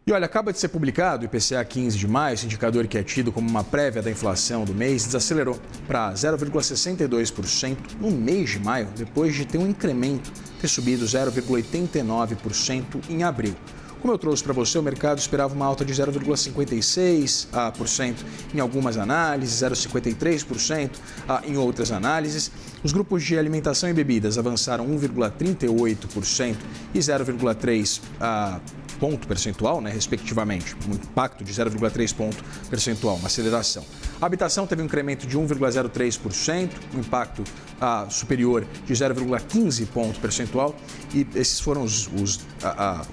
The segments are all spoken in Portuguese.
E olha, acaba de ser publicado o IPCA 15 de maio, esse indicador que é tido como uma prévia da inflação do mês, desacelerou para 0,62% no mês de maio, depois de ter um incremento, ter subido 0,89% em abril. Como eu trouxe para você, o mercado esperava uma alta de 0,56% em algumas análises, 0,53% em outras análises. Os grupos de alimentação e bebidas avançaram 1,38% e 0,3% ponto percentual, respectivamente, um impacto de 0,3 ponto percentual, uma aceleração. A habitação teve um incremento de 1,03%, um impacto superior de 0,15 ponto percentual, e esses foram os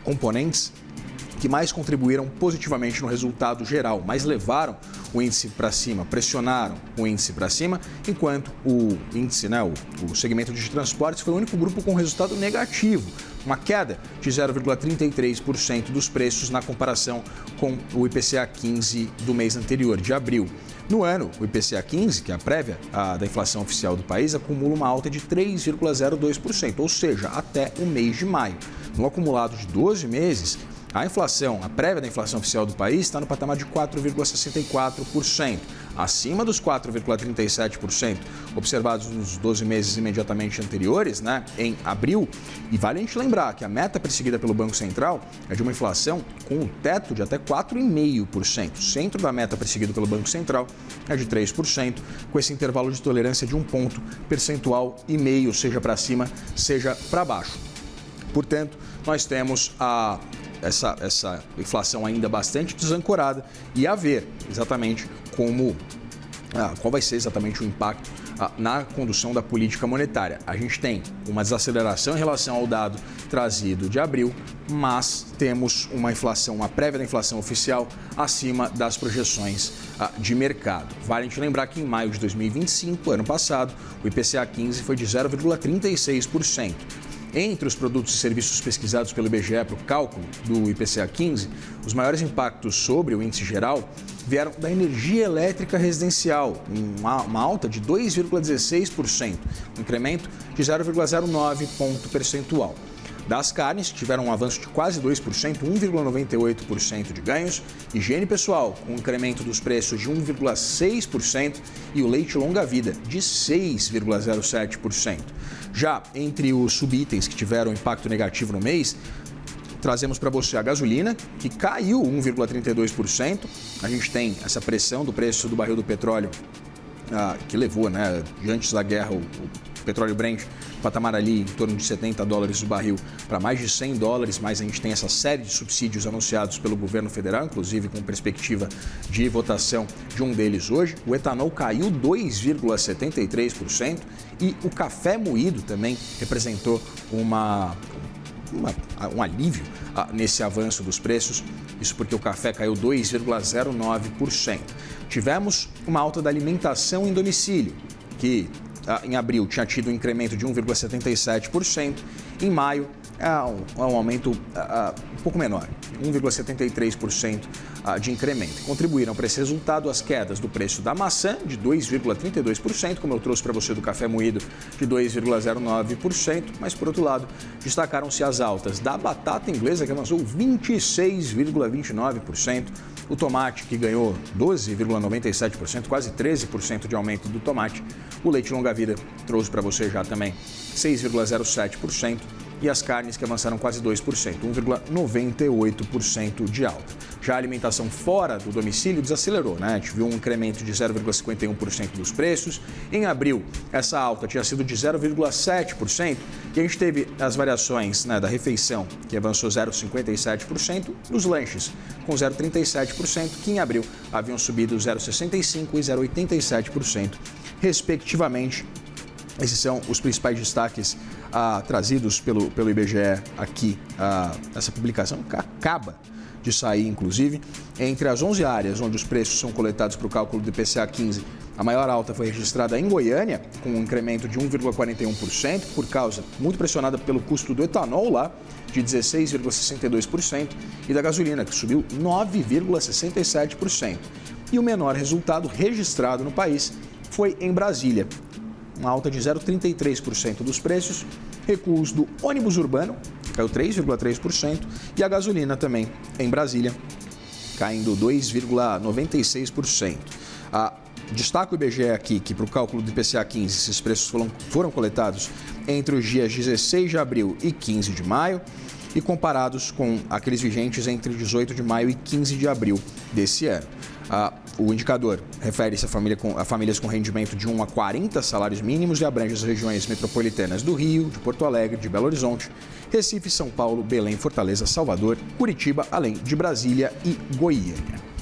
componentes que mais contribuíram positivamente no resultado geral, mais levaram o índice para cima, pressionaram o índice para cima, enquanto o índice, o segmento de transportes foi o único grupo com resultado negativo, uma queda de 0,33% dos preços na comparação com o IPCA 15 do mês anterior, de abril. No ano, o IPCA 15, que é a prévia da inflação oficial do país, acumula uma alta de 3,02%, ou seja, até o mês de maio. No acumulado de 12 meses, a inflação, a prévia da inflação oficial do país, está no patamar de 4,64%, acima dos 4,37% observados nos 12 meses imediatamente anteriores, em abril. E vale a gente lembrar que a meta perseguida pelo Banco Central é de uma inflação com um teto de até 4,5%. O centro da meta perseguida pelo Banco Central é de 3%, com esse intervalo de tolerância de 1 ponto percentual e meio, seja para cima, seja para baixo. Portanto, nós temos essa inflação ainda bastante desancorada e a ver exatamente qual vai ser exatamente o impacto na condução da política monetária. A gente tem uma desaceleração em relação ao dado trazido de abril, mas temos uma prévia da inflação oficial acima das projeções de mercado. Vale a gente lembrar que em maio de 2025, ano passado, o IPCA 15 foi de 0,36%. Entre os produtos e serviços pesquisados pelo IBGE para o cálculo do IPCA 15, os maiores impactos sobre o índice geral vieram da energia elétrica residencial, uma alta de 2,16%, um incremento de 0,09 ponto percentual. Das carnes, que tiveram um avanço de quase 2%, 1,98% de ganhos, higiene pessoal, com um incremento dos preços de 1,6%, e o leite longa-vida, de 6,07%. Já entre os subitens que tiveram impacto negativo no mês, trazemos para você a gasolina, que caiu 1,32%. A gente tem essa pressão do preço do barril do petróleo, que levou, antes da guerra, o petróleo Brent, patamar ali em torno de $70 o barril para mais de $100, mas a gente tem essa série de subsídios anunciados pelo governo federal, inclusive com perspectiva de votação de um deles hoje. O etanol caiu 2,73% e o café moído também representou um alívio nesse avanço dos preços, isso porque o café caiu 2,09%. Tivemos uma alta da alimentação em domicílio, que em abril tinha tido um incremento de 1,77%, em maio um aumento um pouco menor, 1,73% de incremento. Contribuíram para esse resultado as quedas do preço da maçã, de 2,32%, como eu trouxe para você do café moído, de 2,09%, mas, por outro lado, destacaram-se as altas da batata inglesa, que avançou 26,29%, o tomate, que ganhou 12,97%, quase 13% de aumento do tomate, o leite longa-vida trouxe para você já também 6,07%, e as carnes que avançaram quase 2%, 1,98% de alta. Já a alimentação fora do domicílio desacelerou, A gente viu um incremento de 0,51% dos preços. Em abril, essa alta tinha sido de 0,7%, e a gente teve as variações da refeição, que avançou 0,57%, dos lanches, com 0,37%, que em abril haviam subido 0,65% e 0,87%, respectivamente. Esses são os principais destaques trazidos pelo IBGE aqui. Essa publicação acaba de sair, inclusive. Entre as 11 áreas onde os preços são coletados para o cálculo do IPCA 15, a maior alta foi registrada em Goiânia, com um incremento de 1,41%, por causa muito pressionada pelo custo do etanol lá, de 16,62%, e da gasolina, que subiu 9,67%. E o menor resultado registrado no país foi em Brasília, uma alta de 0,33% dos preços, recuos do ônibus urbano, caiu 3,3%, e a gasolina também, em Brasília, caindo 2,96%. Destaco o IBGE aqui que para o cálculo do IPCA 15 esses preços foram coletados entre os dias 16 de abril e 15 de maio e comparados com aqueles vigentes entre 18 de maio e 15 de abril desse ano. O indicador refere-se a famílias com rendimento de 1 a 40 salários mínimos e abrange as regiões metropolitanas do Rio, de Porto Alegre, de Belo Horizonte, Recife, São Paulo, Belém, Fortaleza, Salvador, Curitiba, além de Brasília e Goiânia.